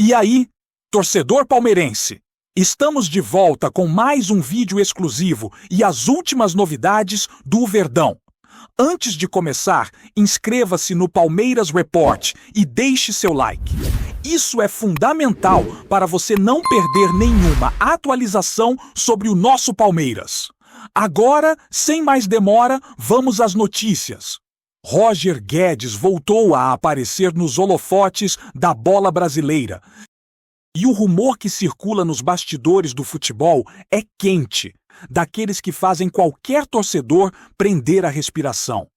E aí, torcedor palmeirense? Estamos de volta com mais um vídeo exclusivo e as últimas novidades do Verdão. Antes de começar, inscreva-se no Palmeiras Report e deixe seu like. Isso é fundamental para você não perder nenhuma atualização sobre o nosso Palmeiras. Agora, sem mais demora, vamos às notícias. Roger Guedes voltou a aparecer nos holofotes da bola brasileira. E o rumor que circula nos bastidores do futebol é quente, daqueles que fazem qualquer torcedor prender a respiração.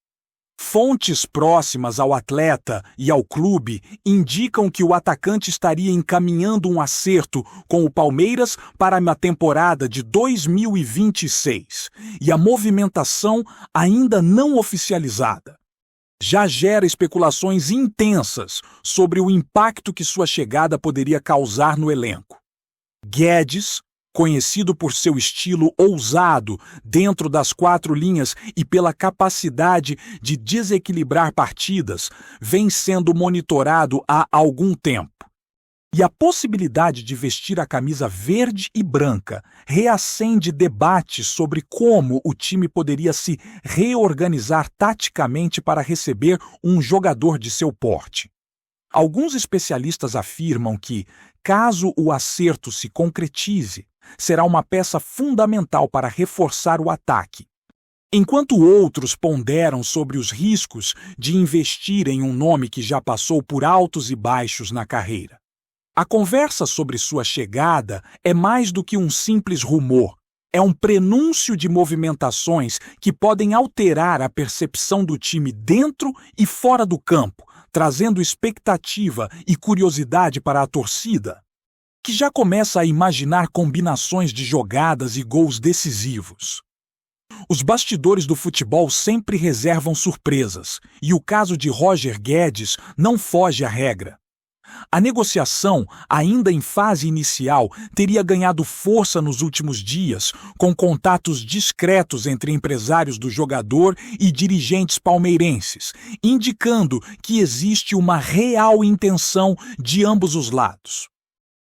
Fontes próximas ao atleta e ao clube indicam que o atacante estaria encaminhando um acerto com o Palmeiras para a temporada de 2026, e a movimentação ainda não oficializada já gera especulações intensas sobre o impacto que sua chegada poderia causar no elenco. Guedes, conhecido por seu estilo ousado dentro das quatro linhas e pela capacidade de desequilibrar partidas, vem sendo monitorado há algum tempo. E a possibilidade de vestir a camisa verde e branca reacende debates sobre como o time poderia se reorganizar taticamente para receber um jogador de seu porte. Alguns especialistas afirmam que, caso o acerto se concretize, será uma peça fundamental para reforçar o ataque, enquanto outros ponderam sobre os riscos de investir em um nome que já passou por altos e baixos na carreira. A conversa sobre sua chegada é mais do que um simples rumor. É um prenúncio de movimentações que podem alterar a percepção do time dentro e fora do campo, trazendo expectativa e curiosidade para a torcida, que já começa a imaginar combinações de jogadas e gols decisivos. Os bastidores do futebol sempre reservam surpresas, e o caso de Roger Guedes não foge à regra. A negociação, ainda em fase inicial, teria ganhado força nos últimos dias, com contatos discretos entre empresários do jogador e dirigentes palmeirenses, indicando que existe uma real intenção de ambos os lados.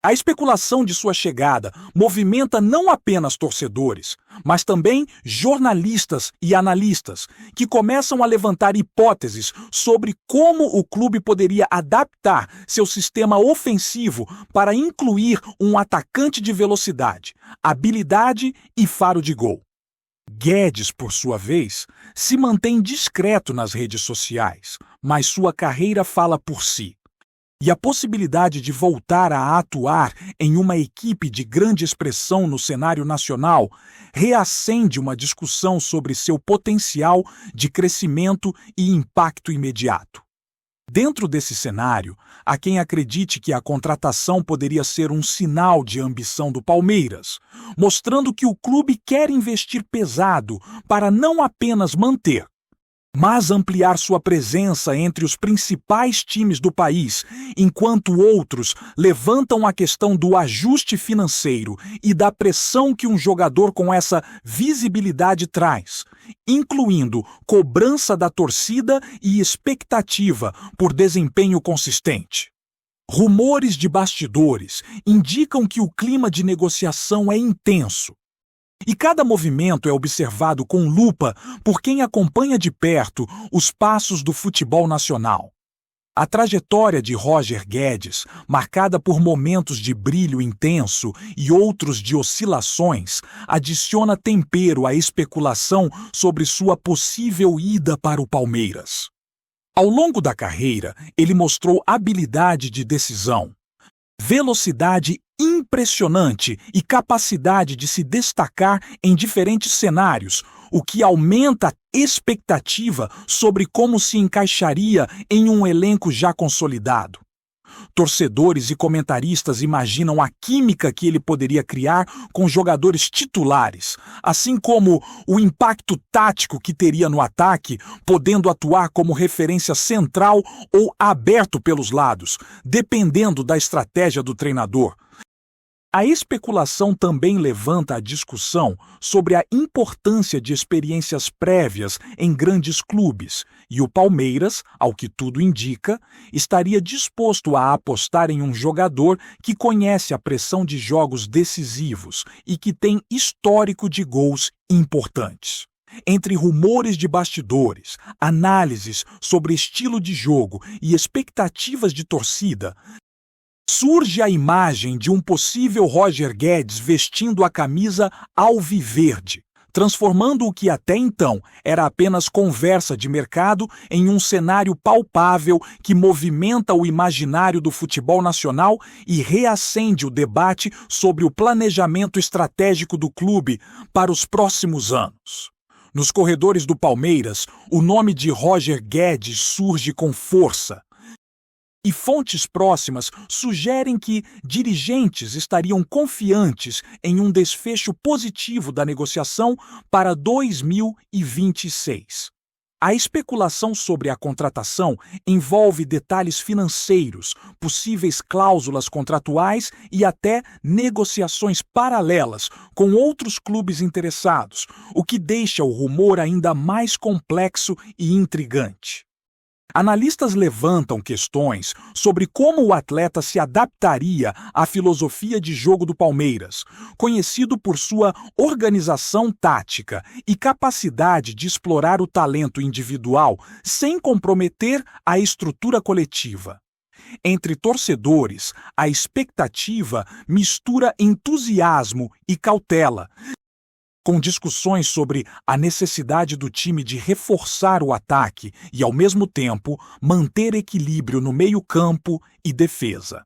A especulação de sua chegada movimenta não apenas torcedores, mas também jornalistas e analistas, que começam a levantar hipóteses sobre como o clube poderia adaptar seu sistema ofensivo para incluir um atacante de velocidade, habilidade e faro de gol. Guedes, por sua vez, se mantém discreto nas redes sociais, mas sua carreira fala por si. E a possibilidade de voltar a atuar em uma equipe de grande expressão no cenário nacional reacende uma discussão sobre seu potencial de crescimento e impacto imediato. Dentro desse cenário, há quem acredite que a contratação poderia ser um sinal de ambição do Palmeiras, mostrando que o clube quer investir pesado para não apenas manter, mas ampliar sua presença entre os principais times do país, enquanto outros levantam a questão do ajuste financeiro e da pressão que um jogador com essa visibilidade traz, incluindo cobrança da torcida e expectativa por desempenho consistente. Rumores de bastidores indicam que o clima de negociação é intenso. E cada movimento é observado com lupa por quem acompanha de perto os passos do futebol nacional. A trajetória de Roger Guedes, marcada por momentos de brilho intenso e outros de oscilações, adiciona tempero à especulação sobre sua possível ida para o Palmeiras. Ao longo da carreira, ele mostrou habilidade de decisão, velocidade impressionante e capacidade de se destacar em diferentes cenários, o que aumenta a expectativa sobre como se encaixaria em um elenco já consolidado. Torcedores e comentaristas imaginam a química que ele poderia criar com jogadores titulares, assim como o impacto tático que teria no ataque, podendo atuar como referência central ou aberto pelos lados, dependendo da estratégia do treinador. A especulação também levanta a discussão sobre a importância de experiências prévias em grandes clubes, e o Palmeiras, ao que tudo indica, estaria disposto a apostar em um jogador que conhece a pressão de jogos decisivos e que tem histórico de gols importantes. Entre rumores de bastidores, análises sobre estilo de jogo e expectativas de torcida, surge a imagem de um possível Roger Guedes vestindo a camisa alviverde, transformando o que até então era apenas conversa de mercado em um cenário palpável que movimenta o imaginário do futebol nacional e reacende o debate sobre o planejamento estratégico do clube para os próximos anos. Nos corredores do Palmeiras, o nome de Roger Guedes surge com força. E fontes próximas sugerem que dirigentes estariam confiantes em um desfecho positivo da negociação para 2026. A especulação sobre a contratação envolve detalhes financeiros, possíveis cláusulas contratuais e até negociações paralelas com outros clubes interessados, o que deixa o rumor ainda mais complexo e intrigante. Analistas levantam questões sobre como o atleta se adaptaria à filosofia de jogo do Palmeiras, conhecido por sua organização tática e capacidade de explorar o talento individual sem comprometer a estrutura coletiva. Entre torcedores, a expectativa mistura entusiasmo e cautela, com discussões sobre a necessidade do time de reforçar o ataque e, ao mesmo tempo, manter equilíbrio no meio-campo e defesa.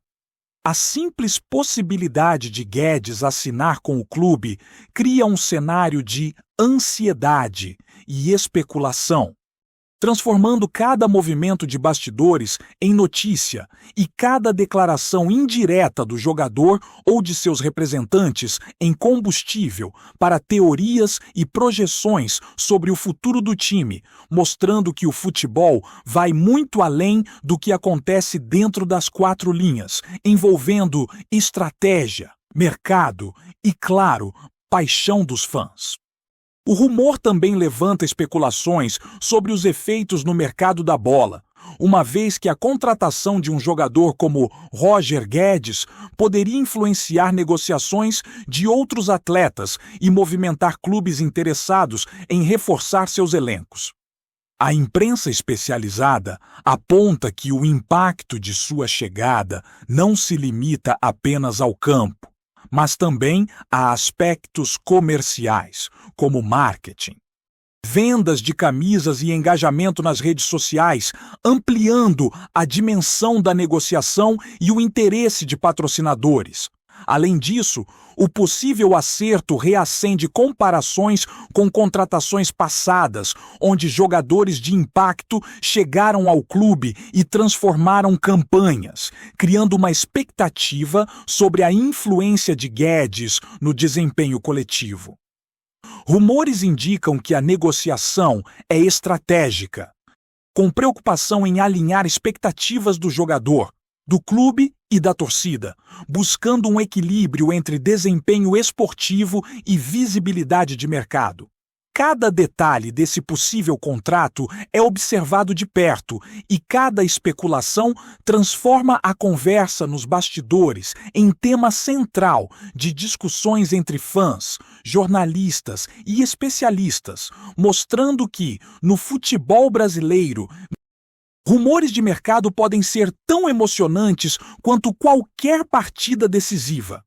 A simples possibilidade de Guedes assinar com o clube cria um cenário de ansiedade e especulação, transformando cada movimento de bastidores em notícia e cada declaração indireta do jogador ou de seus representantes em combustível para teorias e projeções sobre o futuro do time, mostrando que o futebol vai muito além do que acontece dentro das quatro linhas, envolvendo estratégia, mercado e, claro, paixão dos fãs. O rumor também levanta especulações sobre os efeitos no mercado da bola, uma vez que a contratação de um jogador como Roger Guedes poderia influenciar negociações de outros atletas e movimentar clubes interessados em reforçar seus elencos. A imprensa especializada aponta que o impacto de sua chegada não se limita apenas ao campo, mas também a aspectos comerciais, como marketing, vendas de camisas e engajamento nas redes sociais, ampliando a dimensão da negociação e o interesse de patrocinadores. Além disso, o possível acerto reacende comparações com contratações passadas, onde jogadores de impacto chegaram ao clube e transformaram campanhas, criando uma expectativa sobre a influência de Guedes no desempenho coletivo. Rumores indicam que a negociação é estratégica, com preocupação em alinhar expectativas do jogador, do clube e da torcida, buscando um equilíbrio entre desempenho esportivo e visibilidade de mercado. Cada detalhe desse possível contrato é observado de perto e cada especulação transforma a conversa nos bastidores em tema central de discussões entre fãs, jornalistas e especialistas, mostrando que, no futebol brasileiro, rumores de mercado podem ser tão emocionantes quanto qualquer partida decisiva.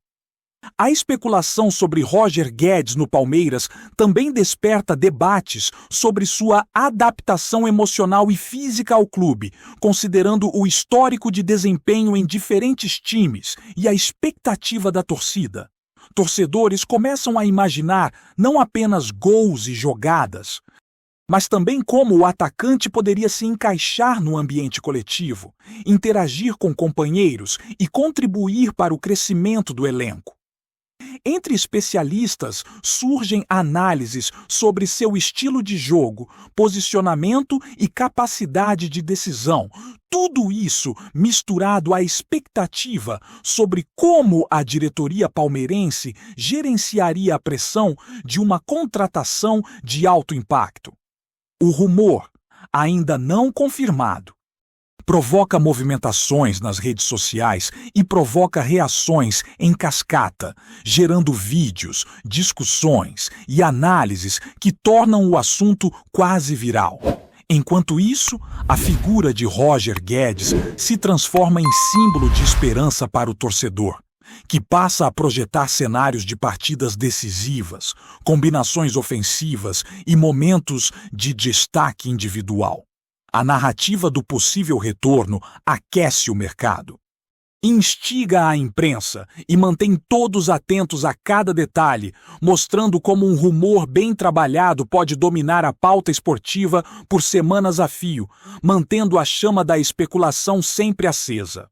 A especulação sobre Roger Guedes no Palmeiras também desperta debates sobre sua adaptação emocional e física ao clube, considerando o histórico de desempenho em diferentes times e a expectativa da torcida. Torcedores começam a imaginar não apenas gols e jogadas, mas também como o atacante poderia se encaixar no ambiente coletivo, interagir com companheiros e contribuir para o crescimento do elenco. Entre especialistas surgem análises sobre seu estilo de jogo, posicionamento e capacidade de decisão. Tudo isso misturado à expectativa sobre como a diretoria palmeirense gerenciaria a pressão de uma contratação de alto impacto. O rumor, ainda não confirmado, provoca movimentações nas redes sociais e provoca reações em cascata, gerando vídeos, discussões e análises que tornam o assunto quase viral. Enquanto isso, a figura de Roger Guedes se transforma em símbolo de esperança para o torcedor, que passa a projetar cenários de partidas decisivas, combinações ofensivas e momentos de destaque individual. A narrativa do possível retorno aquece o mercado, instiga a imprensa e mantém todos atentos a cada detalhe, mostrando como um rumor bem trabalhado pode dominar a pauta esportiva por semanas a fio, mantendo a chama da especulação sempre acesa.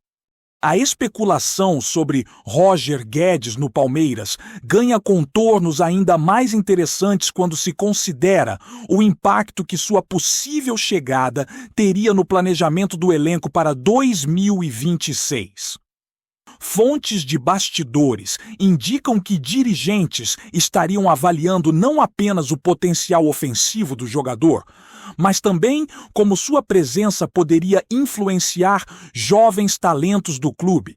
A especulação sobre Roger Guedes no Palmeiras ganha contornos ainda mais interessantes quando se considera o impacto que sua possível chegada teria no planejamento do elenco para 2026. Fontes de bastidores indicam que dirigentes estariam avaliando não apenas o potencial ofensivo do jogador, mas também como sua presença poderia influenciar jovens talentos do clube,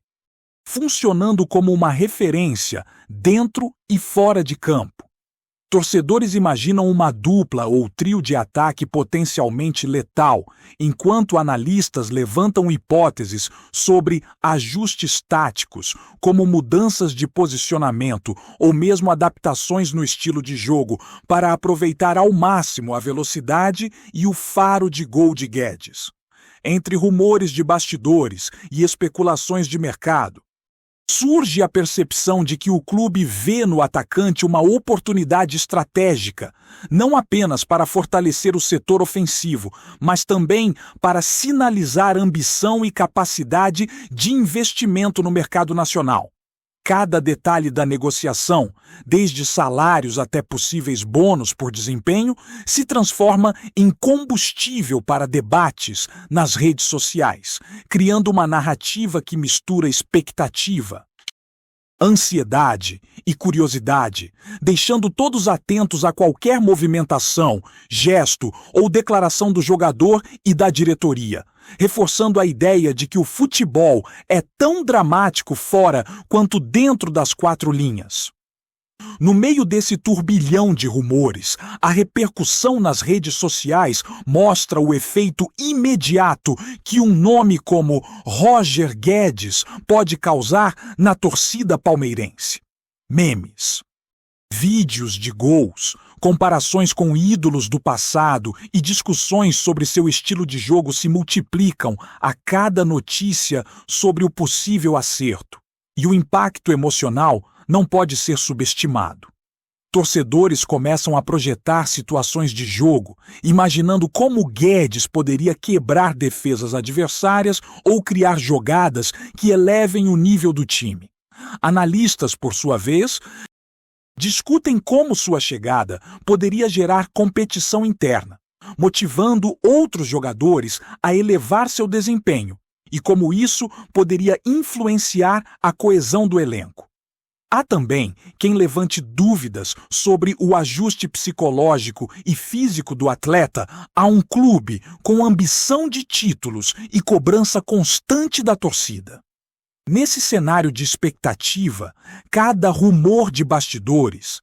funcionando como uma referência dentro e fora de campo. Torcedores imaginam uma dupla ou trio de ataque potencialmente letal, enquanto analistas levantam hipóteses sobre ajustes táticos, como mudanças de posicionamento ou mesmo adaptações no estilo de jogo para aproveitar ao máximo a velocidade e o faro de gol de Guedes. Entre rumores de bastidores e especulações de mercado, surge a percepção de que o clube vê no atacante uma oportunidade estratégica, não apenas para fortalecer o setor ofensivo, mas também para sinalizar ambição e capacidade de investimento no mercado nacional. Cada detalhe da negociação, desde salários até possíveis bônus por desempenho, se transforma em combustível para debates nas redes sociais, criando uma narrativa que mistura expectativa, ansiedade e curiosidade, deixando todos atentos a qualquer movimentação, gesto ou declaração do jogador e da diretoria, reforçando a ideia de que o futebol é tão dramático fora quanto dentro das quatro linhas. No meio desse turbilhão de rumores, a repercussão nas redes sociais mostra o efeito imediato que um nome como Roger Guedes pode causar na torcida palmeirense. Memes, vídeos de gols, comparações com ídolos do passado e discussões sobre seu estilo de jogo se multiplicam a cada notícia sobre o possível acerto. E o impacto emocional não pode ser subestimado. Torcedores começam a projetar situações de jogo, imaginando como Guedes poderia quebrar defesas adversárias ou criar jogadas que elevem o nível do time. Analistas, por sua vez, discutem como sua chegada poderia gerar competição interna, motivando outros jogadores a elevar seu desempenho, e como isso poderia influenciar a coesão do elenco. Há também quem levante dúvidas sobre o ajuste psicológico e físico do atleta a um clube com ambição de títulos e cobrança constante da torcida. Nesse cenário de expectativa, cada rumor de bastidores,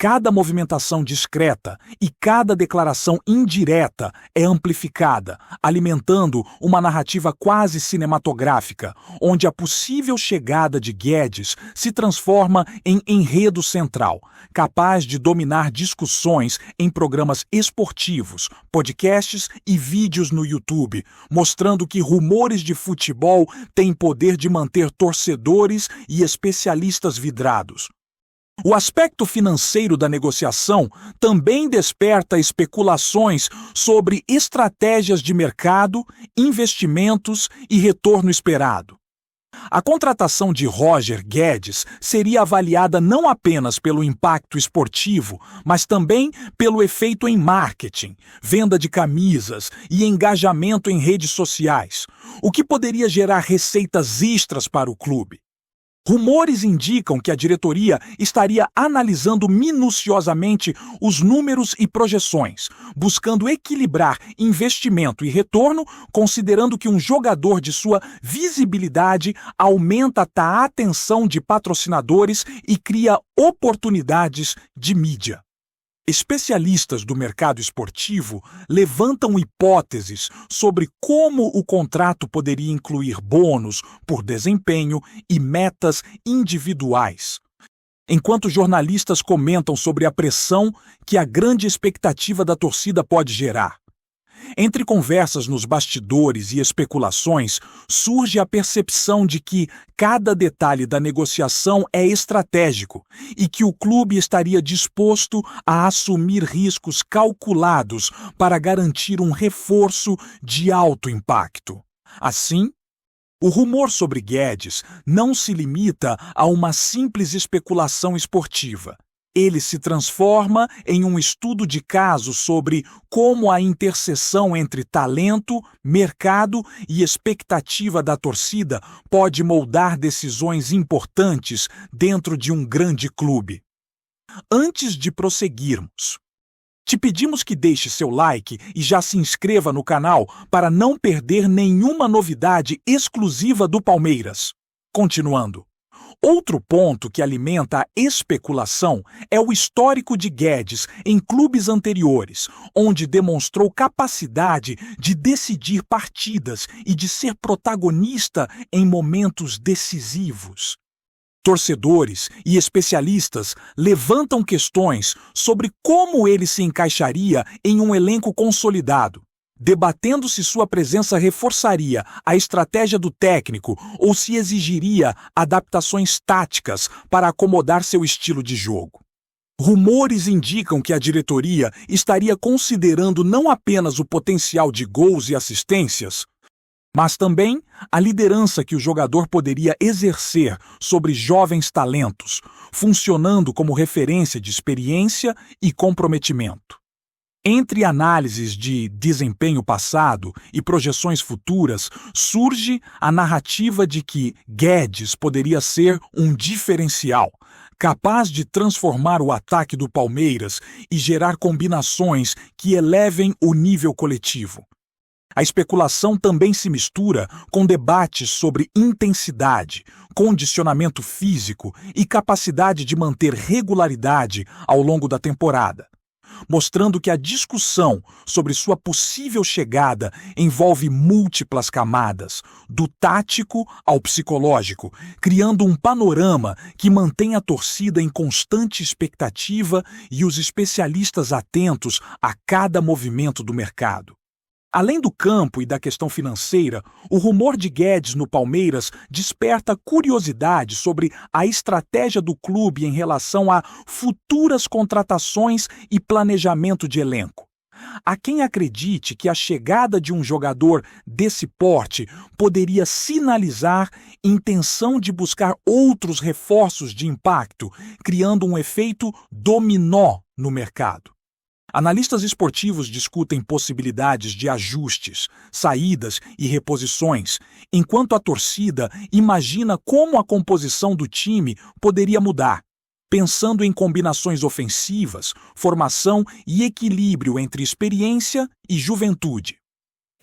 cada movimentação discreta e cada declaração indireta é amplificada, alimentando uma narrativa quase cinematográfica, onde a possível chegada de Guedes se transforma em enredo central, capaz de dominar discussões em programas esportivos, podcasts e vídeos no YouTube, mostrando que rumores de futebol têm poder de manter torcedores e especialistas vidrados. O aspecto financeiro da negociação também desperta especulações sobre estratégias de mercado, investimentos e retorno esperado. A contratação de Roger Guedes seria avaliada não apenas pelo impacto esportivo, mas também pelo efeito em marketing, venda de camisas e engajamento em redes sociais, o que poderia gerar receitas extras para o clube. Rumores indicam que a diretoria estaria analisando minuciosamente os números e projeções, buscando equilibrar investimento e retorno, considerando que um jogador de sua visibilidade aumenta a atenção de patrocinadores e cria oportunidades de mídia. Especialistas do mercado esportivo levantam hipóteses sobre como o contrato poderia incluir bônus por desempenho e metas individuais, enquanto jornalistas comentam sobre a pressão que a grande expectativa da torcida pode gerar. Entre conversas nos bastidores e especulações, surge a percepção de que cada detalhe da negociação é estratégico e que o clube estaria disposto a assumir riscos calculados para garantir um reforço de alto impacto. Assim, o rumor sobre Guedes não se limita a uma simples especulação esportiva. Ele se transforma em um estudo de caso sobre como a interseção entre talento, mercado e expectativa da torcida pode moldar decisões importantes dentro de um grande clube. Antes de prosseguirmos, te pedimos que deixe seu like e já se inscreva no canal para não perder nenhuma novidade exclusiva do Palmeiras. Continuando. Outro ponto que alimenta a especulação é o histórico de Guedes em clubes anteriores, onde demonstrou capacidade de decidir partidas e de ser protagonista em momentos decisivos. Torcedores e especialistas levantam questões sobre como ele se encaixaria em um elenco consolidado, debatendo se sua presença reforçaria a estratégia do técnico ou se exigiria adaptações táticas para acomodar seu estilo de jogo. Rumores indicam que a diretoria estaria considerando não apenas o potencial de gols e assistências, mas também a liderança que o jogador poderia exercer sobre jovens talentos, funcionando como referência de experiência e comprometimento. Entre análises de desempenho passado e projeções futuras, surge a narrativa de que Guedes poderia ser um diferencial, capaz de transformar o ataque do Palmeiras e gerar combinações que elevem o nível coletivo. A especulação também se mistura com debates sobre intensidade, condicionamento físico e capacidade de manter regularidade ao longo da temporada, mostrando que a discussão sobre sua possível chegada envolve múltiplas camadas, do tático ao psicológico, criando um panorama que mantém a torcida em constante expectativa e os especialistas atentos a cada movimento do mercado. Além do campo e da questão financeira, o rumor de Guedes no Palmeiras desperta curiosidade sobre a estratégia do clube em relação a futuras contratações e planejamento de elenco. Há quem acredite que a chegada de um jogador desse porte poderia sinalizar intenção de buscar outros reforços de impacto, criando um efeito dominó no mercado. Analistas esportivos discutem possibilidades de ajustes, saídas e reposições, enquanto a torcida imagina como a composição do time poderia mudar, pensando em combinações ofensivas, formação e equilíbrio entre experiência e juventude.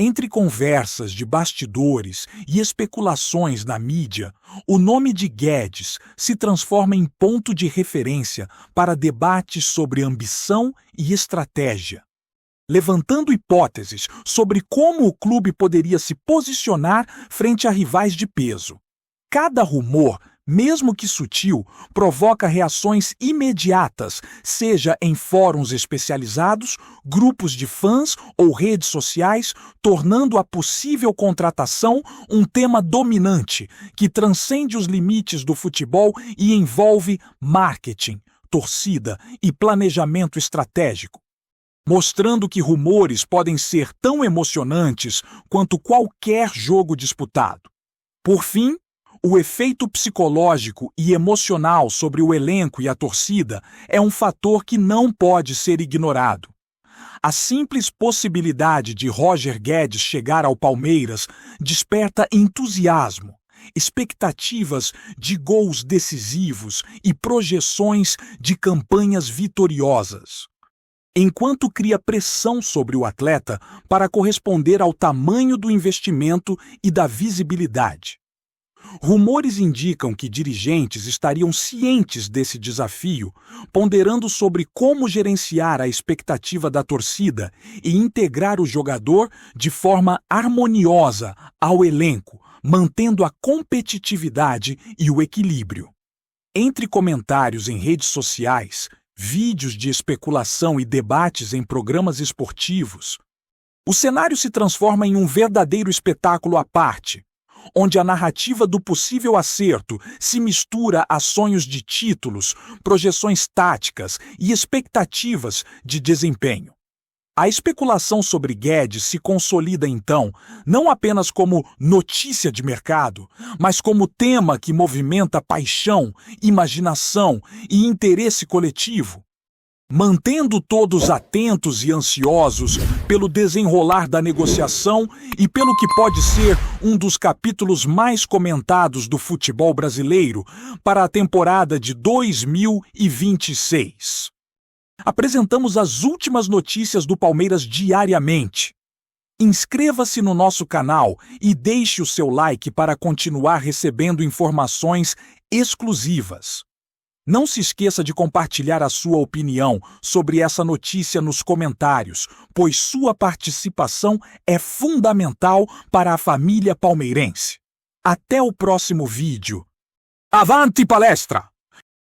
Entre conversas de bastidores e especulações na mídia, o nome de Guedes se transforma em ponto de referência para debates sobre ambição e estratégia, levantando hipóteses sobre como o clube poderia se posicionar frente a rivais de peso. Cada rumor, mesmo que sutil, provoca reações imediatas, seja em fóruns especializados, grupos de fãs ou redes sociais, tornando a possível contratação um tema dominante que transcende os limites do futebol e envolve marketing, torcida e planejamento estratégico, mostrando que rumores podem ser tão emocionantes quanto qualquer jogo disputado. Por fim, O efeito psicológico e emocional sobre o elenco e a torcida é um fator que não pode ser ignorado. A simples possibilidade de Roger Guedes chegar ao Palmeiras desperta entusiasmo, expectativas de gols decisivos e projeções de campanhas vitoriosas. Enquanto cria pressão sobre o atleta para corresponder ao tamanho do investimento e da visibilidade. Rumores indicam que dirigentes estariam cientes desse desafio, ponderando sobre como gerenciar a expectativa da torcida e integrar o jogador de forma harmoniosa ao elenco, mantendo a competitividade e o equilíbrio. Entre comentários em redes sociais, vídeos de especulação e debates em programas esportivos, o cenário se transforma em um verdadeiro espetáculo à parte, onde a narrativa do possível acerto se mistura a sonhos de títulos, projeções táticas e expectativas de desempenho. A especulação sobre Guedes se consolida então, não apenas como notícia de mercado, mas como tema que movimenta paixão, imaginação e interesse coletivo, mantendo todos atentos e ansiosos pelo desenrolar da negociação e pelo que pode ser um dos capítulos mais comentados do futebol brasileiro para a temporada de 2026. Apresentamos as últimas notícias do Palmeiras diariamente. Inscreva-se no nosso canal e deixe o seu like para continuar recebendo informações exclusivas. Não se esqueça de compartilhar a sua opinião sobre essa notícia nos comentários, pois sua participação é fundamental para a família palmeirense. Até o próximo vídeo. Avante palestra!